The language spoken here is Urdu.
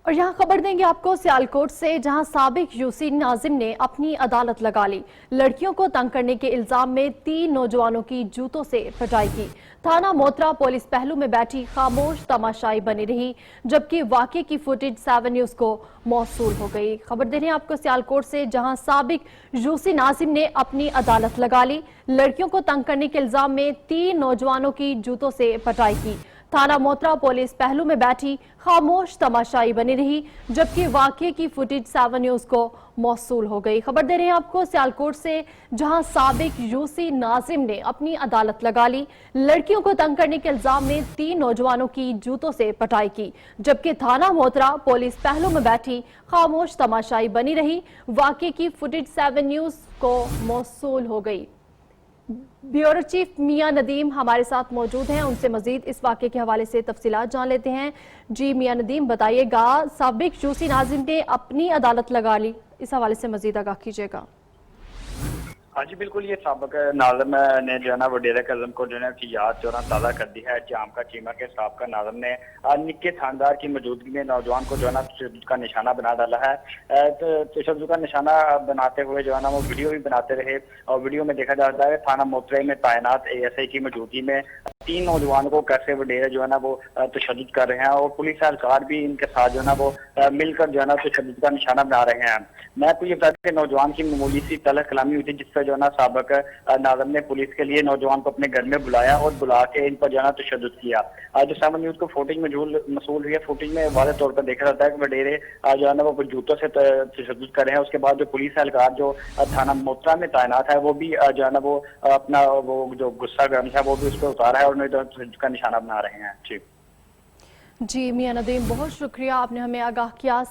اور یہاں خبر دیں گے آپ کو سیالکوٹ سے، جہاں سابق یوسی ناظم نے اپنی عدالت لگا لی۔ لڑکیوں کو تنگ کرنے کے الزام میں 3 نوجوانوں کی جوتوں سے پٹائی کی۔ تھانہ موترا پولیس پہلو میں بیٹھی خاموش تماشائی بنی رہی، جبکہ واقعے کی فوٹیج 7 نیوز کو موصول ہو گئی۔ خبر دے رہے ہیں آپ کو سیالکوٹ سے، جہاں سابق یوسی ناظم نے اپنی عدالت لگا لی۔ لڑکیوں کو تنگ کرنے کے الزام میں 3 نوجوانوں کی جوتوں سے پٹائی کی۔ تھانہ موترا پولیس پہلو میں بیٹھی خاموش تماشائی بنی رہی، جبکہ واقعے کی فوٹیج 7 نیوز کو موصول ہو گئی۔ خبر دے رہے ہیں آپ کو سیالکوٹ سے، جہاں سابق یوسی ناظم نے اپنی عدالت لگا لی۔ لڑکیوں کو تنگ کرنے کے الزام میں 3 نوجوانوں کی جوتوں سے پٹائی کی، جبکہ تھانہ موترا پولیس پہلو میں بیٹھی خاموش تماشائی بنی رہی۔ واقعے کی فوٹیج 7 نیوز کو موصول ہو گئی۔ بیورو چیف میاں ندیم ہمارے ساتھ موجود ہیں، ان سے مزید اس واقعے کے حوالے سے تفصیلات جان لیتے ہیں۔ جی میاں ندیم، بتائیے گا، سابق یوسی ناظم نے اپنی عدالت لگا لی، اس حوالے سے مزید آگاہ کیجیے گا۔ ہاں جی بالکل، یہ سابق ناظم نے جو ہے نا وڈیرہ اعظم کو جو ہے کی یاد جو ہے تازہ کر دی ہے۔ جام کا چیمہ کے سابق ناظم نے نکے تھاندار کی موجودگی میں نوجوان کو جو ہے نا تشدد کا نشانہ بنا ڈالا ہے۔ تشدد کا نشانہ بناتے ہوئے جو ہے نا وہ ویڈیو بھی بناتے رہے، اور ویڈیو میں دیکھا جاتا ہے تھانہ موترے میں تعینات ASI کی موجودگی میں 3 نوجوانوں کو کیسے وڈیرہ جو ہے نا وہ تشدد کر رہے ہیں، اور پولیس اہلکار بھی ان کے ساتھ جو ہے نا وہ مل کر جو ہے نا تشدد کا نشانہ بنا رہے ہیں۔ میں آپ کو یہ بتا دوں کہ نوجوان کی معمولی سی تلخ کلامی ہوئی تھی، جس سے جو ہے نا سابق ناظم نے پولیس کے لیے نوجوان کو اپنے گھر میں بلایا اور بلا کے ان پر جو ہے نا تشدد کیا۔ جو 7 نیوز کو فوٹیج موصول ہوئی ہے، فوٹیج میں واضح طور پر دیکھا جاتا ہے کہ وڈیرے جو ہے نا وہ جوتوں سے تشدد کر رہے ہیں۔ اس کے بعد جو پولیس اہلکار جو تھانہ موترا میں تعینات ہے، وہ بھی جو ہے نا وہ اپنا وہ جو غصہ گرم ہے وہ بھی اس پہ اتارا ہے، اور انہیں تشدد کا نشانہ بنا رہے ہیں۔ جی میاں ندیم، بہت شکریہ، آپ نے ہمیں آگاہ کیا۔